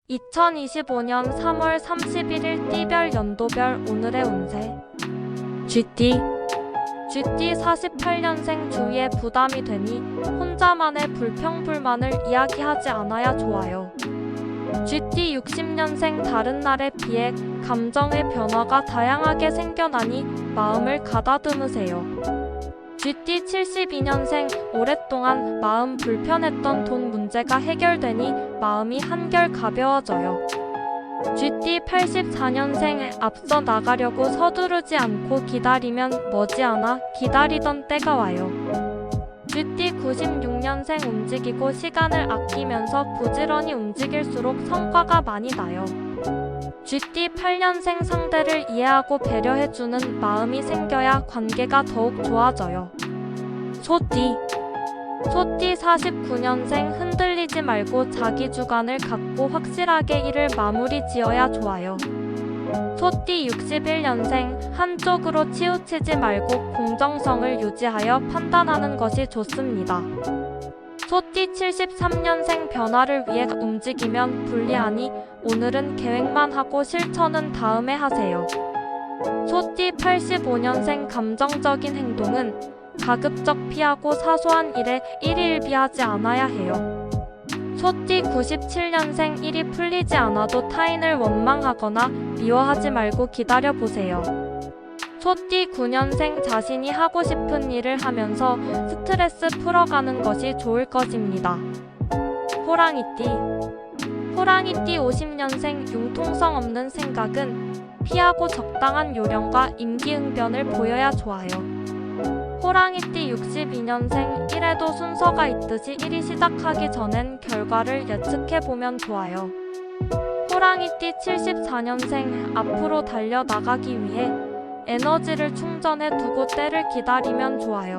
2025년 3월 31일 띠별 연도별 오늘의 운세. 쥐띠 48년생 주위에 부담이 되니 혼자만의 불평불만을 이야기하지 않아야 좋아요. 쥐띠 60년생 다른 날에 비해 감정의 변화가 다양하게 생겨나니 마음을 가다듬으세요. 쥐띠 72년생 오랫동안 마음 불편했던 돈 문제가 해결되니 마음이 한결 가벼워져요. 쥐띠 84년생 앞서 나가려고 서두르지 않고 기다리면 머지않아 기다리던 때가 와요. 쥐띠 96년생 움직이고 시간을 아끼면서 부지런히 움직일수록 성과가 많이 나요. 쥐띠 8년생 상대를 이해하고 배려해주는 마음이 생겨야 관계가 더욱 좋아져요. 소띠 49년생 흔들리지 말고 자기 주관을 갖고 확실하게 일을 마무리 지어야 좋아요. 소띠 61년생 한쪽으로 치우치지 말고 공정성을 유지하여 판단하는 것이 좋습니다. 소띠 73년생 변화를 위해 움직이면 불리하니 오늘은 계획만 하고 실천은 다음에 하세요. 소띠 85년생 감정적인 행동은 가급적 피하고 사소한 일에 일희일비하지 않아야 해요. 소띠 97년생 일이 풀리지 않아도 타인을 원망하거나 미워하지 말고 기다려보세요. 소띠 9년생 자신이 하고 싶은 일을 하면서 스트레스 풀어가는 것이 좋을 것입니다. 호랑이띠 50년생 융통성 없는 생각은 피하고 적당한 요령과 임기응변을 보여야 좋아요. 호랑이띠 62년생 일에도 순서가 있듯이 일이 시작하기 전엔 결과를 예측해보면 좋아요. 호랑이띠 74년생 앞으로 달려나가기 위해 에너지를 충전해 두고 때를 기다리면 좋아요.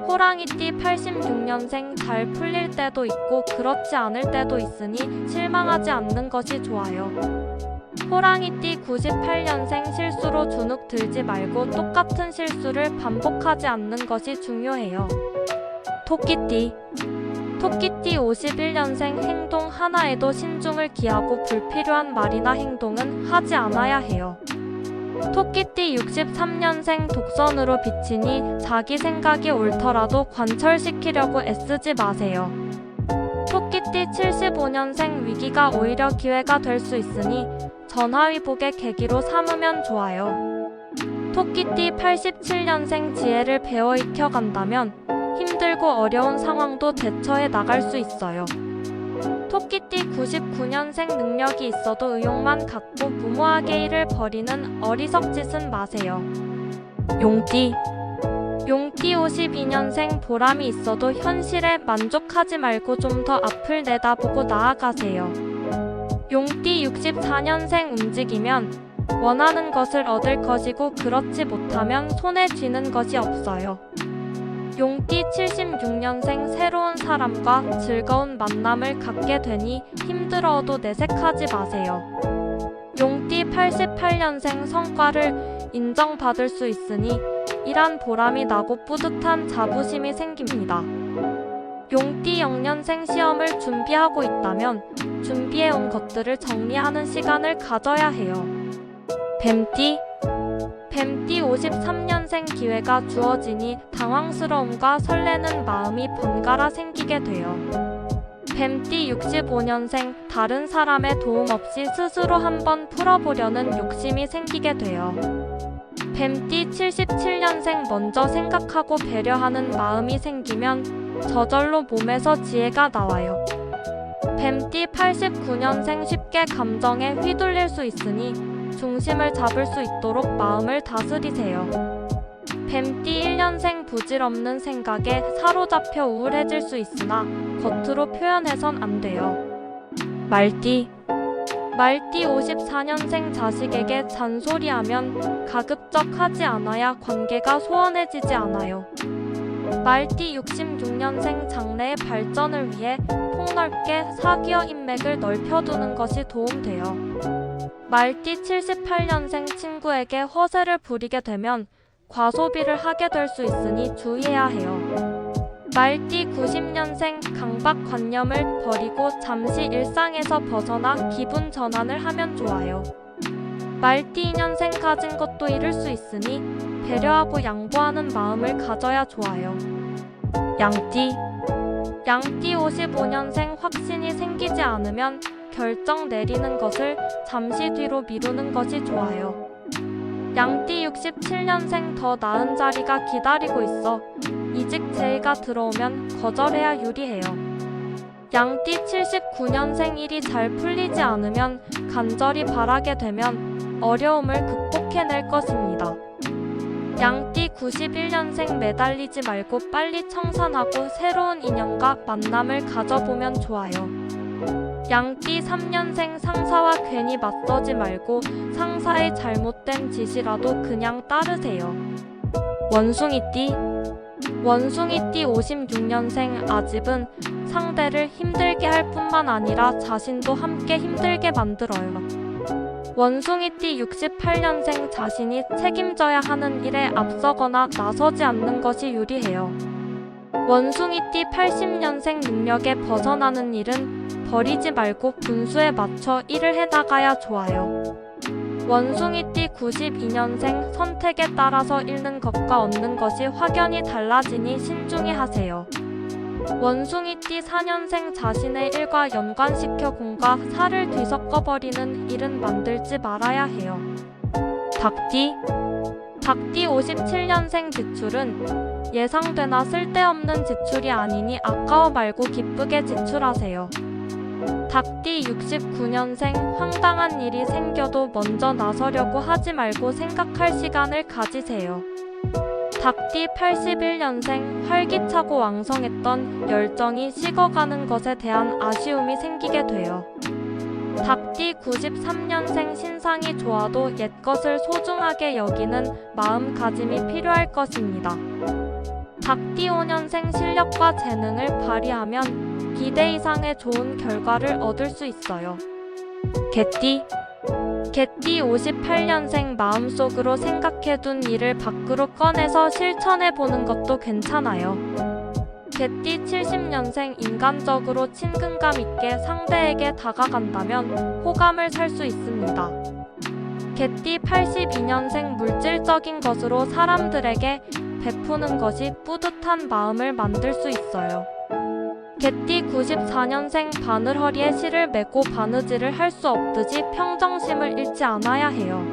호랑이띠 86년생 잘 풀릴 때도 있고 그렇지 않을 때도 있으니 실망하지 않는 것이 좋아요. 호랑이띠 98년생 실수로 주눅 들지 말고 똑같은 실수를 반복하지 않는 것이 중요해요. 토끼띠 51년생 행동 하나에도 신중을 기하고 불필요한 말이나 행동은 하지 않아야 해요. 토끼띠 63년생 독선으로 비치니 자기 생각이 옳더라도 관철시키려고 애쓰지 마세요. 토끼띠 75년생 위기가 오히려 기회가 될 수 있으니 전화위복의 계기로 삼으면 좋아요. 토끼띠 87년생 지혜를 배워 익혀간다면 힘들고 어려운 상황도 대처해 나갈 수 있어요. 토끼띠 99년생 능력이 있어도 의욕만 갖고 무모하게 일을 벌이는 어리석 짓은 마세요. 용띠 52년생 보람이 있어도 현실에 만족하지 말고 좀 더 앞을 내다보고 나아가세요. 용띠 64년생 움직이면 원하는 것을 얻을 것이고 그렇지 못하면 손에 쥐는 것이 없어요. 용띠 76년생 새로운 사람과 즐거운 만남을 갖게 되니 힘들어도 내색하지 마세요. 용띠 88년생 성과를 인정받을 수 있으니 일한 보람이 나고 뿌듯한 자부심이 생깁니다. 용띠 0년생 시험을 준비하고 있다면 준비해온 것들을 정리하는 시간을 가져야 해요. 뱀띠 53년생 기회가 주어지니 당황스러움과 설레는 마음이 번갈아 생기게 돼요. 뱀띠 65년생 다른 사람의 도움 없이 스스로 한번 풀어보려는 욕심이 생기게 돼요. 뱀띠 77년생 먼저 생각하고 배려하는 마음이 생기면 저절로 몸에서 지혜가 나와요. 뱀띠 89년생 쉽게 감정에 휘둘릴 수 있으니 중심을 잡을 수 있도록 마음을 다스리세요. 뱀띠 1년생 부질없는 생각에 사로잡혀 우울해질 수 있으나 겉으로 표현해선 안 돼요. 말띠 54년생 자식에게 잔소리하면 가급적 하지 않아야 관계가 소원해지지 않아요. 말띠 66년생 장래의 발전을 위해 폭넓게 사기어 인맥을 넓혀두는 것이 도움돼요. 말띠 78년생 친구에게 허세를 부리게 되면 과소비를 하게 될 수 있으니 주의해야 해요. 말띠 90년생 강박관념을 버리고 잠시 일상에서 벗어나 기분 전환을 하면 좋아요. 말띠 2년생 가진 것도 잃을 수 있으니 배려하고 양보하는 마음을 가져야 좋아요. 양띠 55년생 확신이 생기지 않으면 결정 내리는 것을 잠시 뒤로 미루는 것이 좋아요. 양띠 67년생 더 나은 자리가 기다리고 있어 이직 제의가 들어오면 거절해야 유리해요. 양띠 79년생 일이 잘 풀리지 않으면 간절히 바라게 되면 어려움을 극복해낼 것입니다. 양띠 91년생 매달리지 말고 빨리 청산하고 새로운 인연과 만남을 가져보면 좋아요. 양띠 3년생 상사와 괜히 맞서지 말고 상사의 잘못된 지시라도 그냥 따르세요. 원숭이띠 56년생 아집은 상대를 힘들게 할 뿐만 아니라 자신도 함께 힘들게 만들어요. 원숭이띠 68년생 자신이 책임져야 하는 일에 앞서거나 나서지 않는 것이 유리해요. 원숭이띠 80년생 능력에 벗어나는 일은 버리지 말고 분수에 맞춰 일을 해나가야 좋아요. 원숭이띠 92년생 선택에 따라서 잃는 것과 얻는 것이 확연히 달라지니 신중히 하세요. 원숭이띠 4년생 자신의 일과 연관시켜 공과 사를 뒤섞어버리는 일은 만들지 말아야 해요. 닭띠 57년생 지출은 예상되나 쓸데없는 지출이 아니니 아까워 말고 기쁘게 지출하세요. 닭띠 69년생 황당한 일이 생겨도 먼저 나서려고 하지 말고 생각할 시간을 가지세요. 닭띠 81년생 활기차고 왕성했던 열정이 식어가는 것에 대한 아쉬움이 생기게 돼요. 닭띠 93년생 신상이 좋아도 옛것을 소중하게 여기는 마음가짐이 필요할 것입니다. 닭띠 5년생 실력과 재능을 발휘하면 기대 이상의 좋은 결과를 얻을 수 있어요. 개띠 58년생 마음속으로 생각해둔 일을 밖으로 꺼내서 실천해보는 것도 괜찮아요. 개띠 70년생 인간적으로 친근감 있게 상대에게 다가간다면 호감을 살 수 있습니다. 개띠 82년생 물질적인 것으로 사람들에게 베푸는 것이 뿌듯한 마음을 만들 수 있어요. 개띠 94년생 바늘허리에 실을 매고 바느질을 할 수 없듯이 평정심을 잃지 않아야 해요.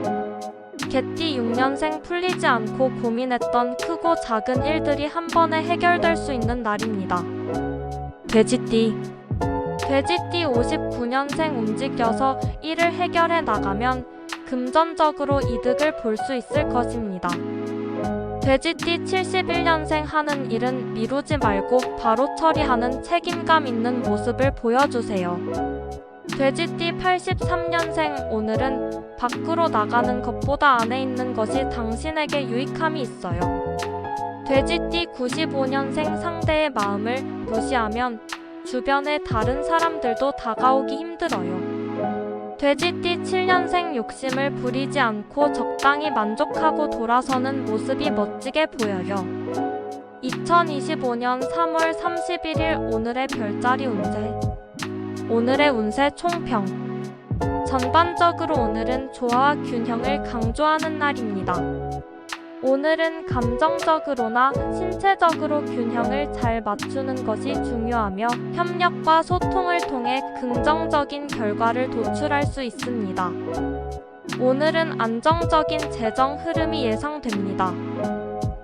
개띠 6년생 풀리지 않고 고민했던 크고 작은 일들이 한 번에 해결될 수 있는 날입니다. 돼지띠 59년생 움직여서 일을 해결해 나가면 금전적으로 이득을 볼 수 있을 것입니다. 돼지띠 71년생 하는 일은 미루지 말고 바로 처리하는 책임감 있는 모습을 보여주세요. 돼지띠 83년생 오늘은 밖으로 나가는 것보다 안에 있는 것이 당신에게 유익함이 있어요. 돼지띠 95년생 상대의 마음을 무시하면 주변의 다른 사람들도 다가오기 힘들어요. 돼지띠 7년생 욕심을 부리지 않고 적당히 만족하고 돌아서는 모습이 멋지게 보여요. 2025년 3월 31일 오늘의 별자리 운세. 오늘의 운세 총평. 전반적으로 오늘은 조화와 균형을 강조하는 날입니다. 오늘은 감정적으로나 신체적으로 균형을 잘 맞추는 것이 중요하며 협력과 소통을 통해 긍정적인 결과를 도출할 수 있습니다. 오늘은 안정적인 재정 흐름이 예상됩니다.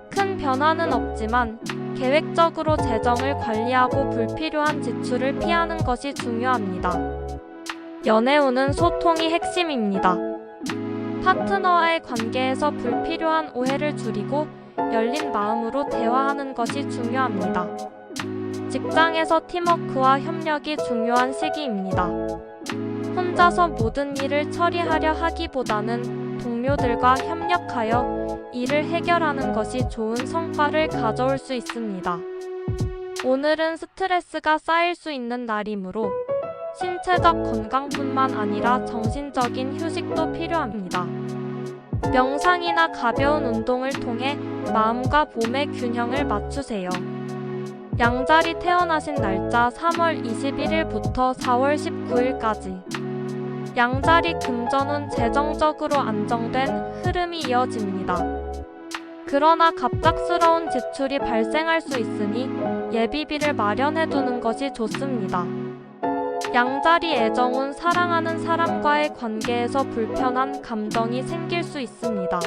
큰 변화는 없지만 계획적으로 재정을 관리하고 불필요한 지출을 피하는 것이 중요합니다. 연애운은 소통이 핵심입니다. 파트너와의 관계에서 불필요한 오해를 줄이고 열린 마음으로 대화하는 것이 중요합니다. 직장에서 팀워크와 협력이 중요한 시기입니다. 혼자서 모든 일을 처리하려 하기보다는 동료들과 협력하여 일을 해결하는 것이 좋은 성과를 가져올 수 있습니다. 오늘은 스트레스가 쌓일 수 있는 날이므로 신체적 건강뿐만 아니라 정신적인 휴식도 필요합니다. 명상이나 가벼운 운동을 통해 마음과 몸의 균형을 맞추세요. 양자리 태어나신 날짜 3월 21일부터 4월 19일까지. 양자리 금전운 재정적으로 안정된 흐름이 이어집니다. 그러나 갑작스러운 지출이 발생할 수 있으니 예비비를 마련해두는 것이 좋습니다. 양자리 애정운 사랑하는 사람과의 관계에서 불편한 감정이 생길 수 있습니다.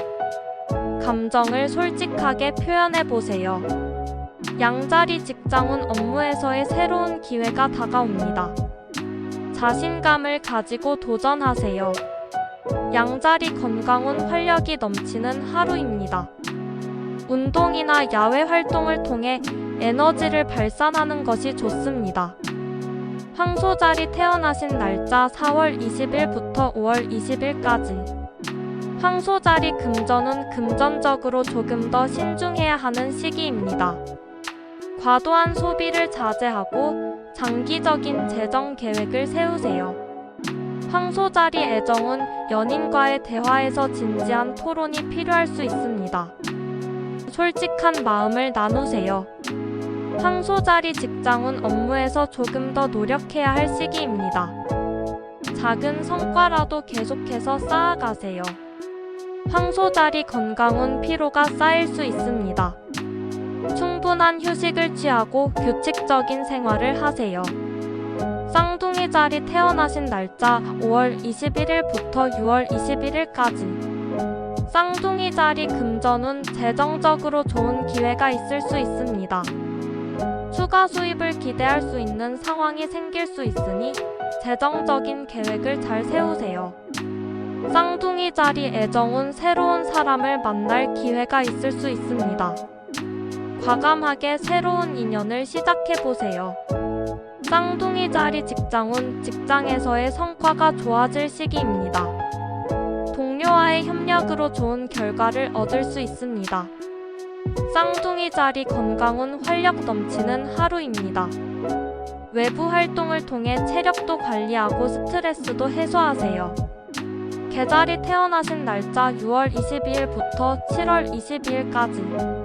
감정을 솔직하게 표현해보세요. 양자리 직장운 업무에서의 새로운 기회가 다가옵니다. 자신감을 가지고 도전하세요. 양자리 건강운 활력이 넘치는 하루입니다. 운동이나 야외 활동을 통해 에너지를 발산하는 것이 좋습니다. 황소자리 태어나신 날짜 4월 20일부터 5월 20일까지. 황소자리 금전운 금전적으로 조금 더 신중해야 하는 시기입니다. 과도한 소비를 자제하고 장기적인 재정 계획을 세우세요. 황소자리 애정운 연인과의 대화에서 진지한 토론이 필요할 수 있습니다. 솔직한 마음을 나누세요. 황소자리 직장운 업무에서 조금 더 노력해야 할 시기입니다. 작은 성과라도 계속해서 쌓아가세요. 황소자리 건강운 피로가 쌓일 수 있습니다. 충분한 휴식을 취하고 규칙적인 생활을 하세요. 쌍둥이 자리 태어나신 날짜 5월 21일부터 6월 21일까지. 쌍둥이 자리 금전운 재정적으로 좋은 기회가 있을 수 있습니다. 추가 수입을 기대할 수 있는 상황이 생길 수 있으니 재정적인 계획을 잘 세우세요. 쌍둥이 자리 애정운 새로운 사람을 만날 기회가 있을 수 있습니다. 과감하게 새로운 인연을 시작해보세요. 쌍둥이 자리 직장운 직장에서의 성과가 좋아질 시기입니다. 동료와의 협력으로 좋은 결과를 얻을 수 있습니다. 쌍둥이 자리 건강운 활력 넘치는 하루입니다. 외부 활동을 통해 체력도 관리하고 스트레스도 해소하세요. 개자리 태어나신 날짜 6월 22일부터 7월 22일까지.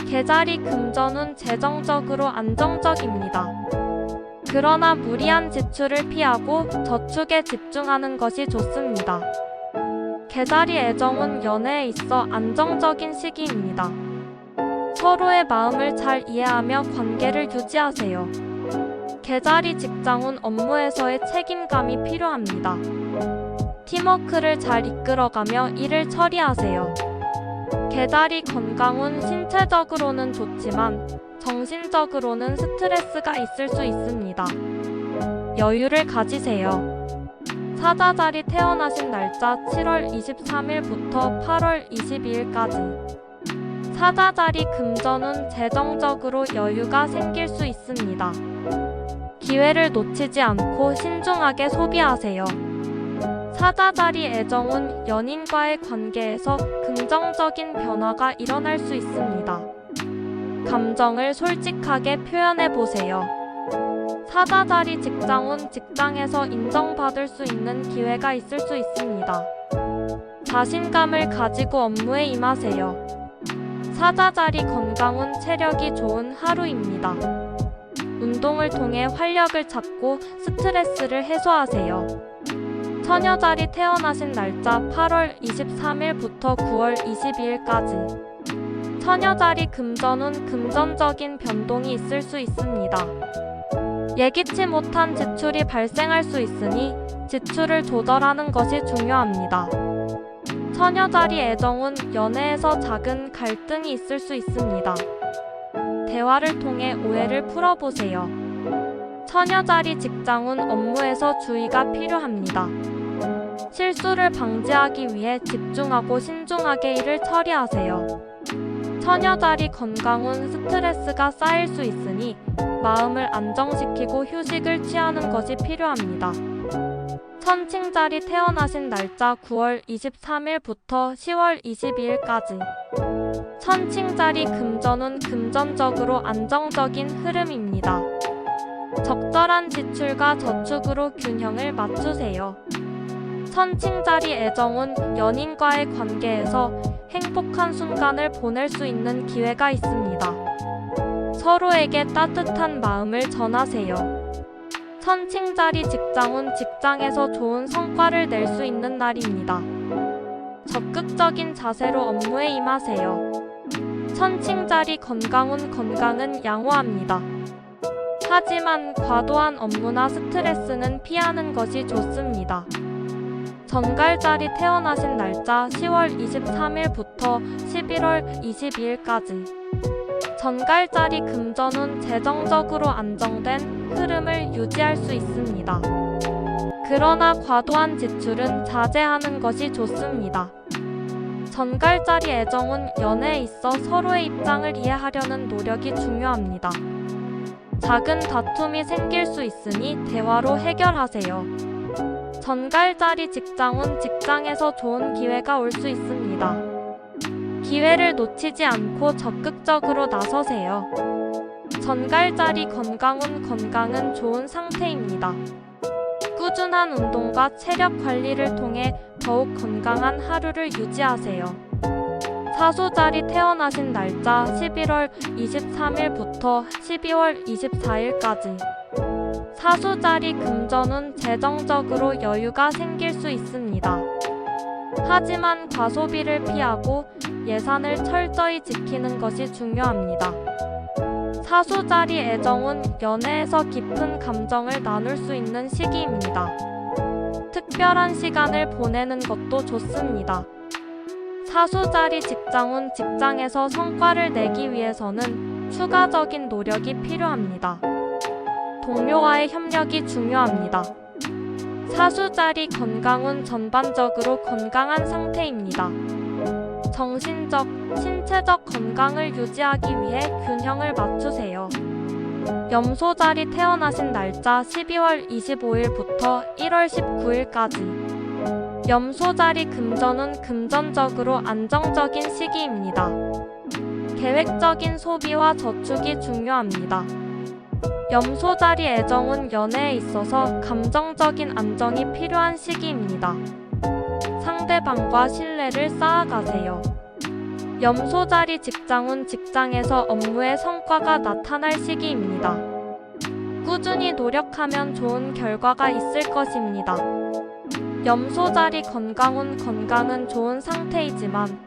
개자리 금전운 재정적으로 안정적입니다. 그러나 무리한 지출을 피하고 저축에 집중하는 것이 좋습니다. 개자리 애정운 연애에 있어 안정적인 시기입니다. 서로의 마음을 잘 이해하며 관계를 유지하세요. 개자리 직장운 업무에서의 책임감이 필요합니다. 팀워크를 잘 이끌어가며 일을 처리하세요. 개자리 건강운 신체적으로는 좋지만 정신적으로는 스트레스가 있을 수 있습니다. 여유를 가지세요. 사자자리 태어나신 날짜 7월 23일부터 8월 22일까지. 사자자리 금전운 재정적으로 여유가 생길 수 있습니다. 기회를 놓치지 않고 신중하게 소비하세요. 사자자리 애정운 연인과의 관계에서 긍정적인 변화가 일어날 수 있습니다. 감정을 솔직하게 표현해보세요. 사자자리 직장운 직장에서 인정받을 수 있는 기회가 있을 수 있습니다. 자신감을 가지고 업무에 임하세요. 사자자리 건강운 체력이 좋은 하루입니다. 운동을 통해 활력을 찾고 스트레스를 해소하세요. 처녀자리 태어나신 날짜 8월 23일부터 9월 22일까지. 처녀자리 금전운 금전적인 변동이 있을 수 있습니다. 예기치 못한 지출이 발생할 수 있으니 지출을 조절하는 것이 중요합니다. 처녀자리 애정운 연애에서 작은 갈등이 있을 수 있습니다. 대화를 통해 오해를 풀어보세요. 처녀자리 직장운 업무에서 주의가 필요합니다. 실수를 방지하기 위해 집중하고 신중하게 일을 처리하세요. 처녀자리 건강운 스트레스가 쌓일 수 있으니 마음을 안정시키고 휴식을 취하는 것이 필요합니다. 천칭자리 태어나신 날짜 9월 23일부터 10월 22일까지. 천칭자리 금전운 금전적으로 안정적인 흐름입니다. 적절한 지출과 저축으로 균형을 맞추세요. 천칭자리 애정운 연인과의 관계에서 행복한 순간을 보낼 수 있는 기회가 있습니다. 서로에게 따뜻한 마음을 전하세요. 천칭자리 직장운 직장에서 좋은 성과를 낼 수 있는 날입니다. 적극적인 자세로 업무에 임하세요. 천칭자리 건강운 건강은 양호합니다. 하지만 과도한 업무나 스트레스는 피하는 것이 좋습니다. 전갈자리 태어나신 날짜 10월 23일부터 11월 22일까지. 전갈자리 금전운 재정적으로 안정된 흐름을 유지할 수 있습니다. 그러나 과도한 지출은 자제하는 것이 좋습니다. 전갈자리 애정운 연애에 있어 서로의 입장을 이해하려는 노력이 중요합니다. 작은 다툼이 생길 수 있으니 대화로 해결하세요. 전갈자리 직장운 직장에서 좋은 기회가 올 수 있습니다. 기회를 놓치지 않고 적극적으로 나서세요. 전갈자리 건강운 건강은 좋은 상태입니다. 꾸준한 운동과 체력 관리를 통해 더욱 건강한 하루를 유지하세요. 사수자리 태어나신 날짜 11월 23일부터 12월 24일까지. 사수자리 금전운 재정적으로 여유가 생길 수 있습니다. 하지만 과소비를 피하고 예산을 철저히 지키는 것이 중요합니다. 사수자리 애정운 연애에서 깊은 감정을 나눌 수 있는 시기입니다. 특별한 시간을 보내는 것도 좋습니다. 사수자리 직장운 직장에서 성과를 내기 위해서는 추가적인 노력이 필요합니다. 동료와의 협력이 중요합니다. 사수자리 건강운 전반적으로 건강한 상태입니다. 정신적, 신체적 건강을 유지하기 위해 균형을 맞추세요. 염소자리 태어나신 날짜 12월 25일부터 1월 19일까지. 염소자리 금전운 금전적으로 안정적인 시기입니다. 계획적인 소비와 저축이 중요합니다. 염소자리 애정운 연애에 있어서 감정적인 안정이 필요한 시기입니다. 상대방과 신뢰를 쌓아가세요. 염소자리 직장운 직장에서 업무의 성과가 나타날 시기입니다. 꾸준히 노력하면 좋은 결과가 있을 것입니다. 염소자리 건강운 건강은 좋은 상태이지만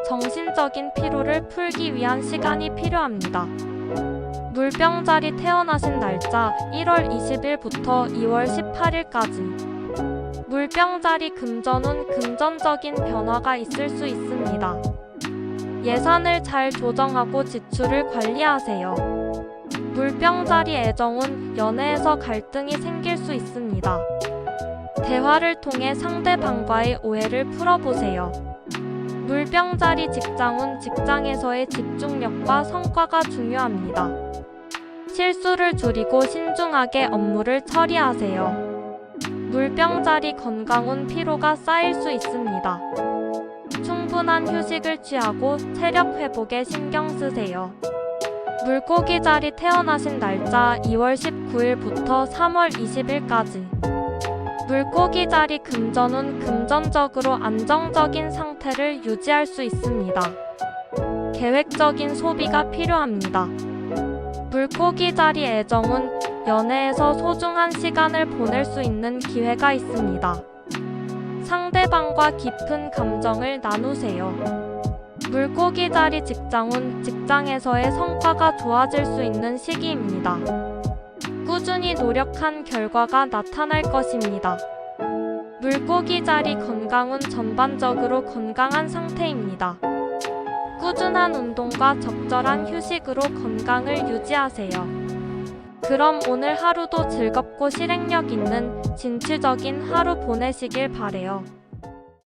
정신적인 피로를 풀기 위한 시간이 필요합니다. 물병자리 태어나신 날짜 1월 20일부터 2월 18일까지. 물병자리 금전운 금전적인 변화가 있을 수 있습니다. 예산을 잘 조정하고 지출을 관리하세요. 물병자리 애정운 연애에서 갈등이 생길 수 있습니다. 대화를 통해 상대방과의 오해를 풀어보세요. 물병자리 직장운 직장에서의 집중력과 성과가 중요합니다. 실수를 줄이고 신중하게 업무를 처리하세요. 물병자리 건강운 피로가 쌓일 수 있습니다. 충분한 휴식을 취하고 체력 회복에 신경 쓰세요. 물고기 자리 태어나신 날짜 2월 19일부터 3월 20일까지. 물고기 자리 금전운 금전적으로 안정적인 상태를 유지할 수 있습니다. 계획적인 소비가 필요합니다. 물고기 자리 애정운 연애에서 소중한 시간을 보낼 수 있는 기회가 있습니다. 상대방과 깊은 감정을 나누세요. 물고기 자리 직장운 직장에서의 성과가 좋아질 수 있는 시기입니다. 꾸준히 노력한 결과가 나타날 것입니다. 물고기 자리 건강운 전반적으로 건강한 상태입니다. 꾸준한 운동과 적절한 휴식으로 건강을 유지하세요. 그럼 오늘 하루도 즐겁고 실행력 있는 진취적인 하루 보내시길 바래요.